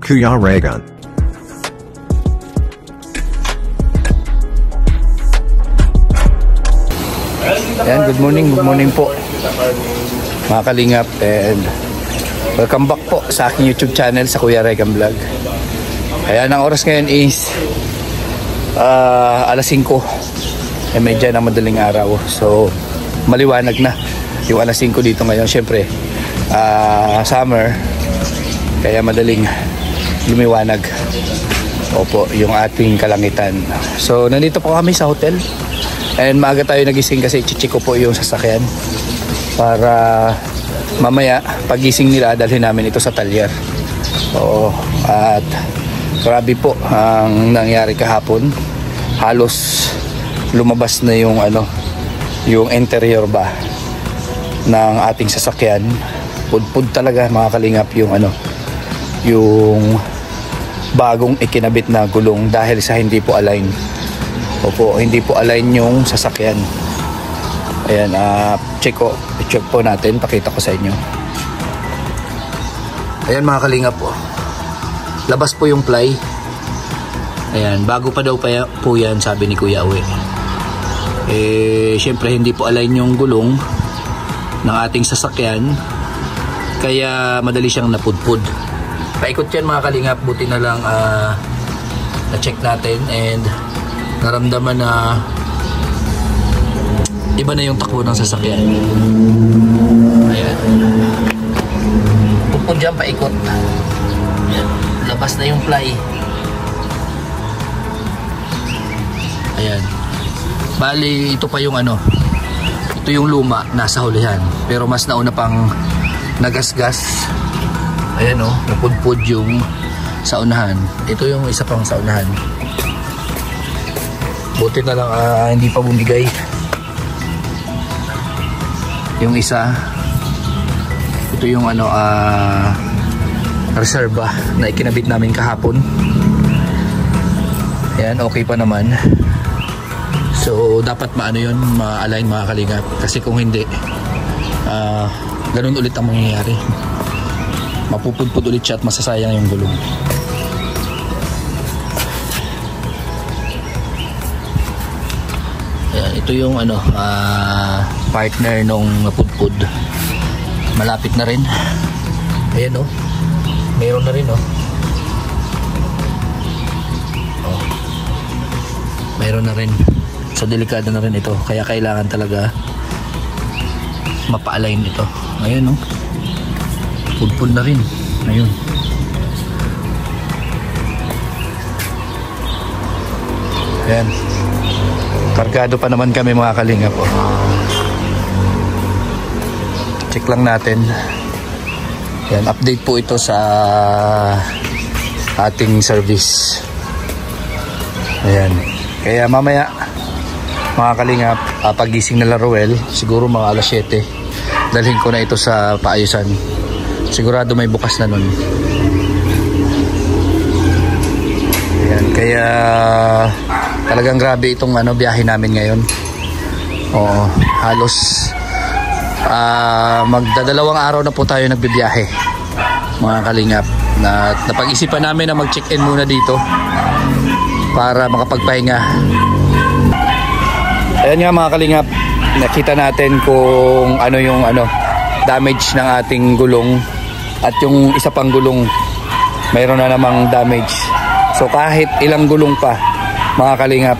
Kuya Raygun. Ayan, good morning po mga kalingap, and welcome back po sa aking YouTube channel sa Kuya Raygun Vlog. Ayan, ang oras ngayon is alas 5, medya ng madaling araw, so maliwanag na yung alas 5 dito ngayon. Syempre summer, kaya madaling lumiwanag. Opo, yung ating kalangitan. So nandito po kami sa hotel, and maaga tayo nagising kasi chichik ko po yung sasakyan para mamaya pagising nila dalhin namin ito sa talyer. Oo, at grabe po ang nangyari kahapon. Halos lumabas na yung yung interior ba ng ating sasakyan. Pudpud talaga mga kalingap yung yung bagong ikinabit na gulong dahil sa hindi po align. Opo, hindi po align yung sasakyan. Ayan, check po natin, pakita ko sa inyo. Ayan mga kalingap po, labas po yung ply. Ayan, bago pa daw po yan, sabi ni Kuya Uwe. Syempre hindi po align yung gulong ng ating sasakyan, kaya madali siyang napudpud. Paikot yan mga kalingap, buti na lang na-check natin and naramdaman na iba na yung takbo ng sasakyan. Ayan, pupun dyan, paikot. Ayan, labas na yung ply. Ayan, bali ito pa yung ito yung luma, nasa hulihan, pero mas nauna pang nagasgas. Ayan napudpud yung sa unahan. Ito yung isa pang sa unahan. Buti na lang hindi pa bumigay yung isa. Ito yung reserva na ikinabit namin kahapon. Ayan, okay pa naman. So dapat yun, ma-align mga kalingap, kasi kung hindi ganun ulit ang mangyayari. Mapupudpud ulit siya at masasayang yung gulong. Ayan, ito yung partner nung napudpud. Malapit na rin. Ayan meron na rin meron na rin. So delikado na rin ito, kaya kailangan talaga mapa-align ito. Ayan pudpud na rin. Ayun. Ayan, kargado pa naman kami mga kalingap po. Check lang natin. Ayan, update po ito sa ating service. Ayan, kaya mamaya mga kalingap, pagising na Laruel, siguro mga alas 7, dalhin ko na ito sa paayusan. Sigurado may bukas na nun. Ayan, kaya talagang grabe itong biyahe namin ngayon. Oo, halos magdadalawang araw na po tayo nagbibiyahe mga kalingap. Napag-isipan namin na mag-check-in muna dito para makapagpahinga. Ayan nga mga kalingap, nakita natin kung yung damage ng ating gulong, at yung isa pang gulong mayroon na namang damage. So kahit ilang gulong pa mga kalingap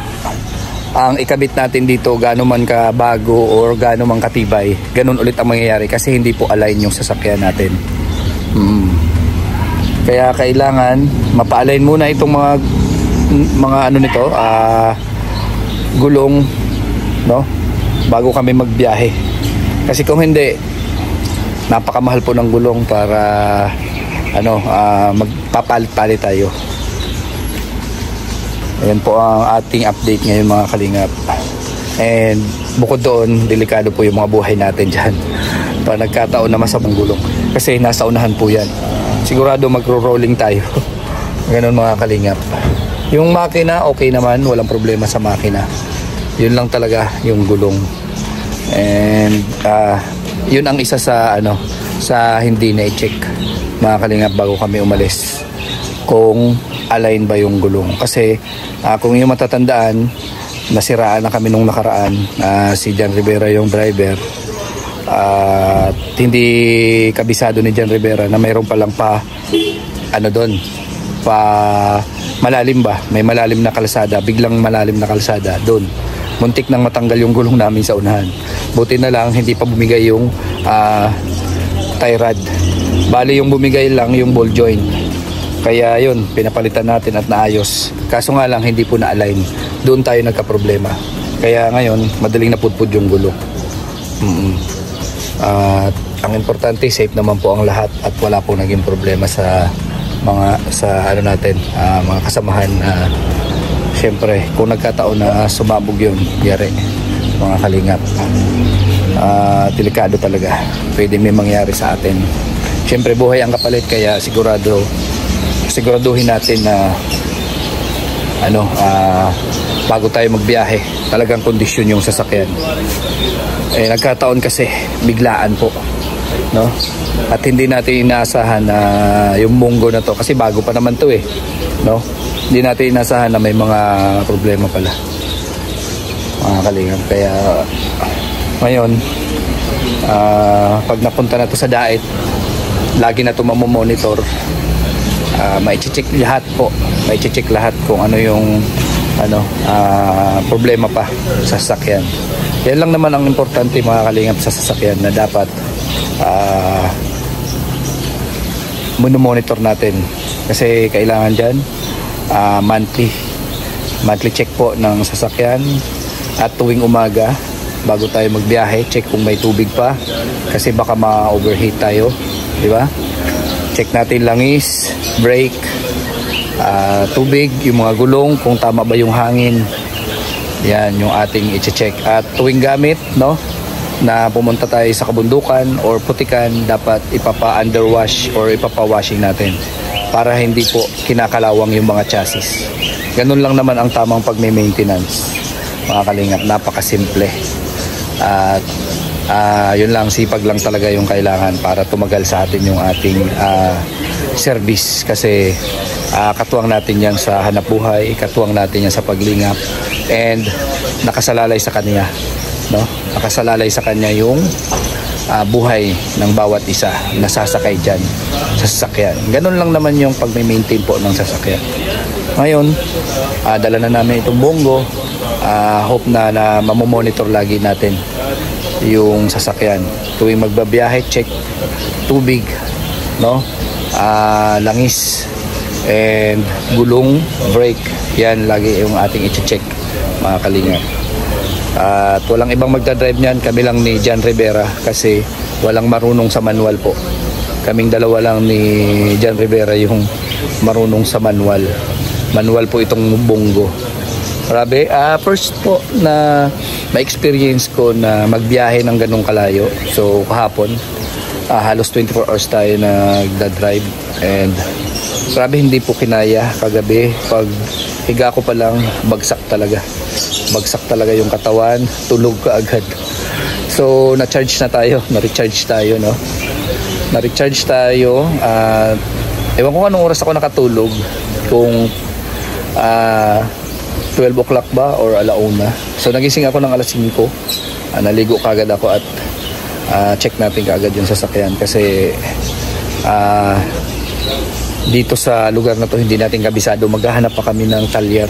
ang ikabit natin dito, gaano man ka bago or gaano man katibay, ganun ulit ang mangyayari kasi hindi po align yung sasakyan natin. Kaya kailangan mapa-align muna itong mga nito, gulong bago kami magbiyahe. Kasi kung hindi, napakamahal po ng gulong para magpapalit-palit tayo. Ayan po ang ating update ngayon mga kalingap. And bukod doon, delikado po yung mga buhay natin dyan pag nagkataon na masamang gulong, kasi nasa unahan po yan. Sigurado magro-rolling tayo. Ganun mga kalingap. Yung makina okay naman, walang problema sa makina. Yun lang talaga yung gulong. And yun ang isa sa sa hindi na i-check, mga kalingap, bago kami umalis kung align ba yung gulong. Kasi kung yung matatandaan, nasiraan na kami nung nakaraan, si John Rivera yung driver, at hindi kabisado ni John Rivera na mayroon palang pa ano doon, pa malalim ba, may malalim na kalsada, biglang malalim na kalsada doon. Muntik nang matanggal yung gulong namin sa unahan. Buti na lang hindi pa bumigay yung tie rod. Bali yung bumigay lang yung ball joint. Kaya yun, pinapalitan natin at naayos. Kaso nga lang hindi po na-align. Doon tayo nagka-problema. Kaya ngayon, madaling napudpud yung gulong. At ang importante, safe naman po ang lahat at wala po naging problema sa ano natin, mga kasamahan. Siyempre, kung nagkataon na sumabog yun, yari, mga kalingap. Delikado talaga. Pwede may mangyari sa atin. Siyempre, buhay ang kapalit, kaya siguraduhin natin na bago tayo magbiyahe, talagang kondisyon yung sasakyan. Nagkataon kasi biglaan po, no? At hindi natin inaasahan na yung munggo na to, kasi bago pa naman to no? Hindi natin inaasahan na may mga problema pala, mga kalingap. Kaya ngayon, pag napunta na to sa Daet, lagi na to mamomonitor. Mai-check lahat po, mai-check lahat kung ano yung problema pa sa sasakyan. Yan lang naman ang importante, mga kalingap, sa sasakyan, na dapat monitor natin, kasi kailangan dyan monthly check po ng sasakyan, at tuwing umaga bago tayo magbiyahe, check kung may tubig pa, kasi baka ma-overheat tayo, di ba? Check natin langis, brake, tubig, yung mga gulong, kung tama ba yung hangin. Yan yung ating i-check. At tuwing gamit, no, na pumunta tayo sa kabundukan or putikan, dapat ipapa-underwash or ipapa-washing natin para hindi po kinakalawang yung mga chassis. Ganun lang naman ang tamang pag-maintenance, mga kalingap. Napakasimple. At yun lang, sipag lang talaga yung kailangan para tumagal sa atin yung ating service. Kasi katuwang natin yan sa hanapbuhay, katuwang natin yan sa paglingap, and nakasalalay sa kanya, no? Nakasalalay sa kanya yung buhay ng bawat isa na sasakay dyan sa sasakyan. Ganun lang naman yung pag-maintain po ng sasakyan. Ngayon, dala na namin itong Bongo. Hope na mamomonitor lagi natin yung sasakyan. Tuwing magbabiyahe, check tubig, no? Langis, and gulong, brake. Yan lagi yung ating i-check, mga kalingap. At walang ibang magdadrive niyan, kami lang ni John Rivera, kasi walang marunong sa manual po. Kaming dalawa lang ni John Rivera yung marunong sa manual. Manual po itong Bongo. Grabe, first po na ma-experience ko na magbiyahe ng ganong kalayo. So kahapon, halos 24 hours tayo nagda-drive, and grabe, hindi po kinaya kagabi. Pag higa ko pa lang, bagsak talaga yung katawan, tulog ka agad. So na-recharge tayo, no? Na-recharge tayo. Ewan ko anong oras ako nakatulog, kung 12 o'clock ba or alauna. So nagising ako ng alas 5. Naligo kagad ako at check natin kagad yung sasakyan, kasi dito sa lugar na to hindi natin kabisado. Maghahanap pa kami ng talyer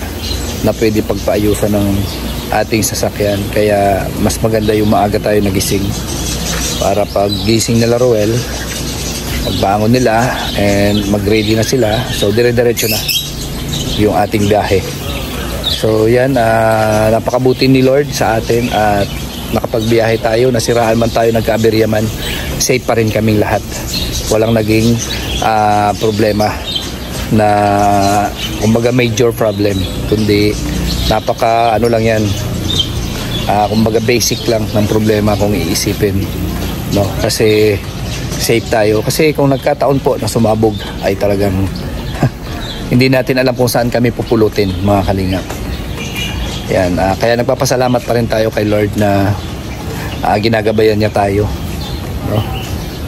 na pwede pagpaayusan ng ating sasakyan. Kaya mas maganda yung maaga tayo nagising, para pag gising nila Roel, magbangon nila and mag-ready na sila. So dire-diretso na yung ating biyahe. So yan, napakabuti ni Lord sa atin at nakapagbiyahe tayo. Nasiraan man tayo, nagka-aberya man, safe pa rin kaming lahat. Walang naging problema na kumbaga major problem, kundi napaka lang yan, kumbaga basic lang ng problema kung iisipin, no? Kasi safe tayo. Kasi kung nagkataon po na sumabog, ay talagang hindi natin alam kung saan kami pupulutin, mga kalingap. Yan, kaya nagpapasalamat pa rin tayo kay Lord na ginagabayan niya tayo, no?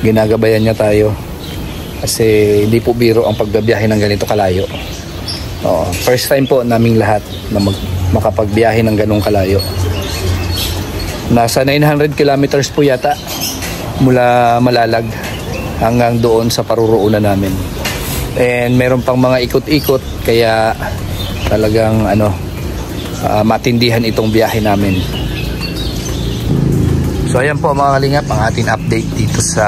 ginagabayan niya tayo kasi hindi po biro ang pagbabiyahe ng ganito kalayo. First time po naming lahat na makapagbiyahe ng ganong kalayo. Nasa 900 kilometers po yata mula Malalag hanggang doon sa paruroonan namin. And meron pang mga ikot-ikot, kaya talagang matindihan itong biyahe namin. So ayan po mga kalingap, ang ating update dito sa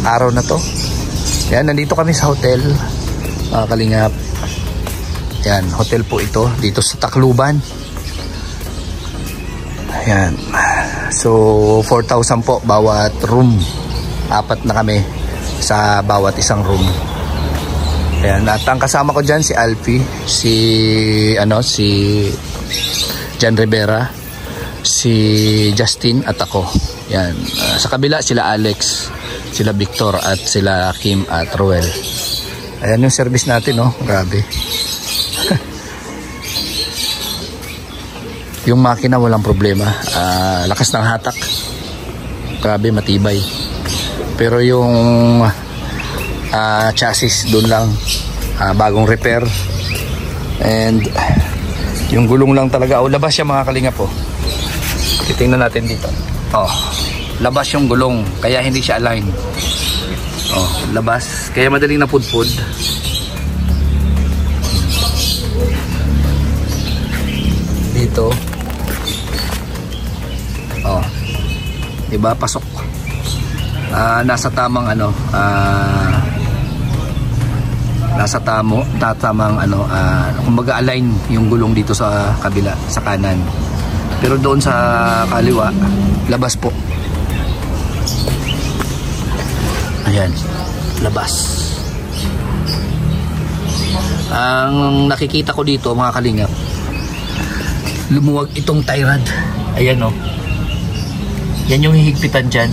araw na to. Yan, nandito kami sa hotel mga kalingap. Yan, hotel po ito dito sa Tacloban. Ayan. So 4,000 po bawat room. 4 na kami sa bawat isang room. Ayan, at ang kasama ko dyan si Alfie, si Jan Rivera, si Justin at ako. Yan. Sa kabila sila Alex, sila Victor at sila Kim at Roel. Ayan yung service natin, no? Grabe. Yung makina walang problema. Lakas ng hatak. Grabe, matibay. Pero yung chassis doon lang, bagong repair. And yung gulong lang talaga. Labas siya mga kalingap po. Titingnan natin dito. Labas yung gulong, kaya hindi siya align. Labas, kaya madaling napudpud. Dito. Diba, pasok. Nasa tamang kumbaga align yung gulong dito sa kabila, sa kanan. Pero doon sa kaliwa, labas po. Ayan, labas. Ang nakikita ko dito mga kalingap, lumuwag itong tie rod. Ayan o. Yan yung hihigpitan dyan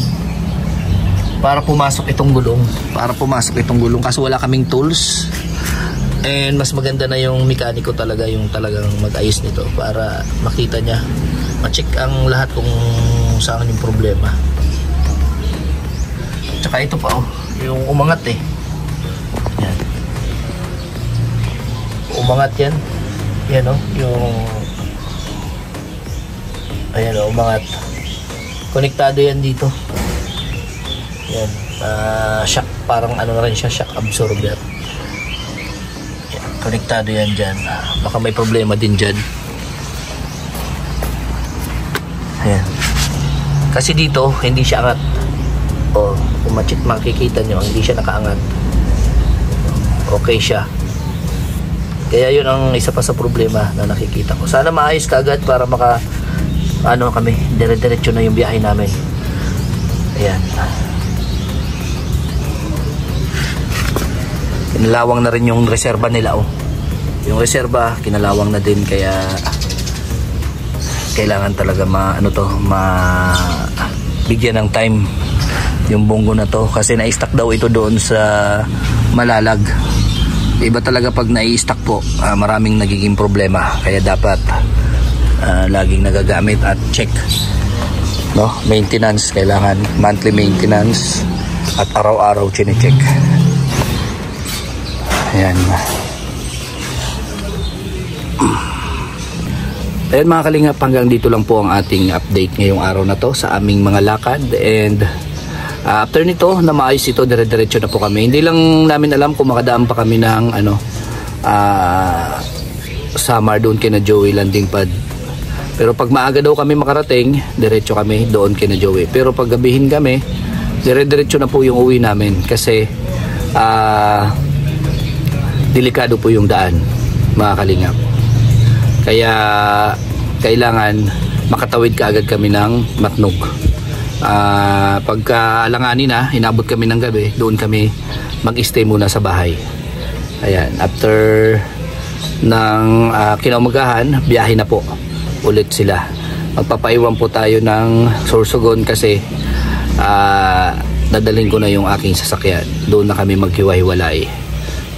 para pumasok itong gulong. Kaso wala kaming tools. And mas maganda na yung mekaniko talaga, yung talagang mag-ayos nito para makita niya, ma-check ang lahat kung saan yung problema. Tsaka ito pa yung umangat yan. Umangat yan. Yan yung ayan umangat. Konektado yan dito. Yan. Shock, parang na rin siya, shock absorber. Yan. Konektado yan dyan. Baka may problema din dyan. Ayan. Kasi dito, hindi siya angat. Kung makikita nyo, hindi siya nakaangat. Okay siya. Kaya yun ang isa pa sa problema na nakikita ko. Sana maayos kaagad para kami, dire-diretso na yung biyahe namin. Ayan. Kinalawang na rin yung reserba nila Yung reserba, kinalawang na din, kaya kailangan talaga bigyan ng time yung bunggo na to, kasi na-stock daw ito doon sa Malalag. Iba talaga pag na-i-stock po, maraming nagiging problema, kaya dapat laging nagagamit at check, maintenance, kailangan monthly maintenance at araw-araw chine-check. Ayan. Ayan mga kalingap, hanggang dito lang po ang ating update ngayong araw na to sa aming mga lakad. And after nito na maayos ito, dire-diretso na po kami. Hindi lang namin alam kung makadaan pa kami ng Samar doon kina Joey landing pad. Pero pag maaga daw kami makarating, diretso kami doon kina Joey. Pero pag gabihin kami, dire-diretso na po yung uwi namin kasi delikado po yung daan mga kalingap. Kaya kailangan makatawid kaagad kami ng Matnog. Pagka alanganin na, inabot kami ng gabi, doon kami mag-stay muna sa bahay. Ayan, after ng kinaumagahan, biyahe na po ulit sila. Magpapaiwan po tayo ng Sorsogon kasi dadalhin ko na yung aking sasakyan. Doon na kami maghiwa-hiwalay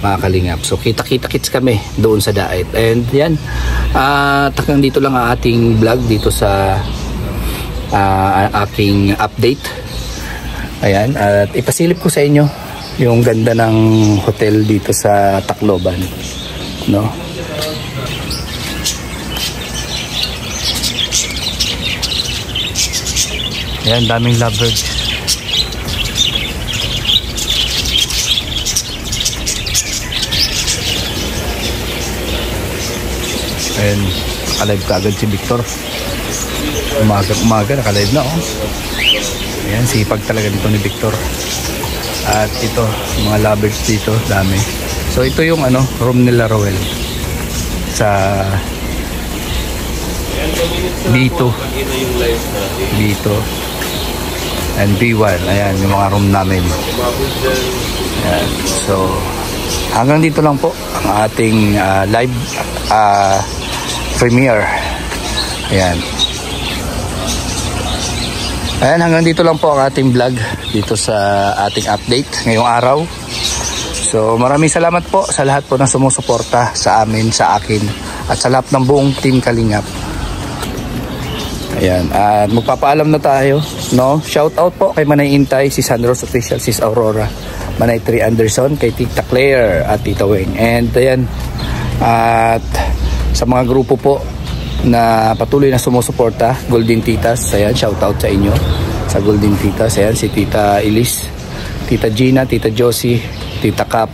mga kalingap. So kita-kits kami doon sa Daet. And yan, takang dito lang ang ating vlog dito sa aking update. Ayan, at ipasilip ko sa inyo yung ganda ng hotel dito sa Tacloban, no? Ayan, daming lovebirds. Ayan, nakalive ka agad si Victor. Umaga nakalive na, oh. Ayan, sipag talaga dito ni Victor. At ito, mga lovebirds dito, dami. So ito yung room nila Roel sa B2 and B1. Ayan, yung mga room namin. Ayan. So hanggang dito lang po ang ating live premiere. Ayan. Ayan, hanggang dito lang po ang ating vlog dito sa ating update ngayong araw. So maraming salamat po sa lahat po na sumusuporta sa amin, sa akin, at sa lahat ng buong Team Kalingap. Ayan, at magpapaalam na tayo, no? Shout out po kay Manay Intay, si Sandros Official, Sis Aurora, Manay 3 Anderson, kay Tita Claire at Tita Weng. And ayan, at sa mga grupo po na patuloy na sumusuporta, Golden Titas, ayan, shout out sa inyo sa Golden Titas. Ayan, si Tita Elise, Tita Gina, Tita Josie, Tita Cap,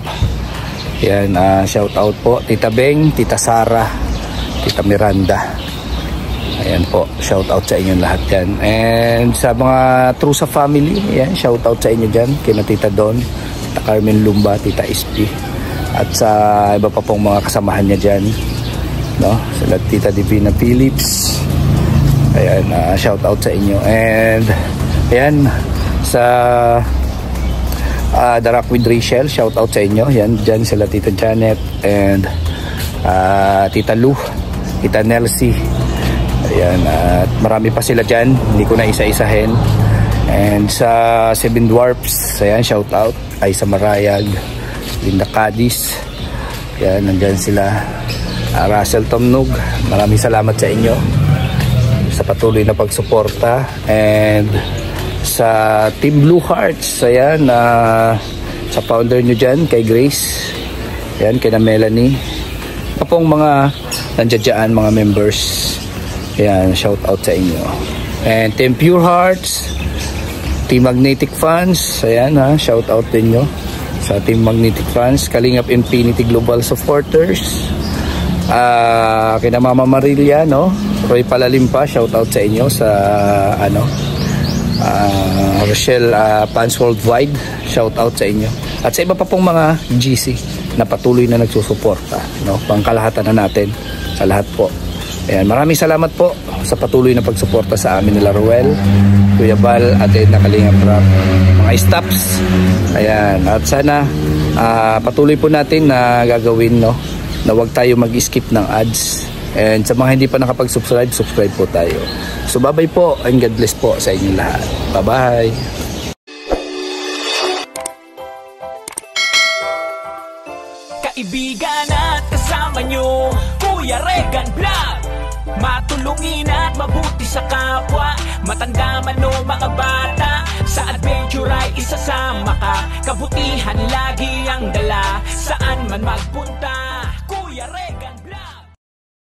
ayan, shout out po, Tita Beng, Tita Sara, Tita Miranda. Ayan po, shout out sa inyo lahat yan. And sa mga Trusa family, ayan, shout out sa inyo dyan, kina Tita Don, Tita Carmen Lumba, Tita SP, at sa iba pa pong mga kasamahan niya dyan, no? Sila Tita Divina Phillips. Ayan, shout out sa inyo. And ayan, sa The Rock with Rachel, shout out sa inyo. Ayan, dyan sila Tita Janet and Tita Lou, Tita Nelsie. Ayan, at marami pa sila dyan, hindi ko na isa-isahin. And sa Seven Dwarfs, ayan, shout out ay sa Marayag, Linda Cadiz. Ayan, nandyan sila. Russell Tomnog, maraming salamat sa inyo sa patuloy na pagsuporta. And sa Team Blue Hearts, ayan, sa founder nyo dyan, kay Grace, ayan, kay na Melanie, kapong mga nandiyan dyan, mga members, ayan, shout out sa inyo. And Team Pure Hearts, Team Magnetic Fans, ayan, shout out din nyo sa Team Magnetic Fans, Kalingap Infinity Global Supporters, kina Mama Marilia, no? Roy Palalimpa, shout out sa inyo. Sa Rochelle Fans Worldwide, shout out sa inyo. At sa iba pa pong mga GC na patuloy na nagsusuporta, no? Pangkalahatan na natin sa lahat po. Ayan, maraming salamat po sa patuloy na pagsuporta sa amin nila Roel, Kuya Bal, at na Kalingap Rap, mga stops. Ayan, at sana patuloy po natin na gagawin, no, na wag tayo mag-skip ng ads. And sa mga hindi pa nakapag-subscribe, subscribe po tayo. So bye-bye po and God bless po sa inyo lahat. Bye-bye. Kaibigan at kasama nyo, Kuya Regan Vlog. Matulungin at mabuti sa kapwa, matanda man o mga bata, sa adventure ay isasama ka. Kabutihan lagi ang dala, saan man magpunta.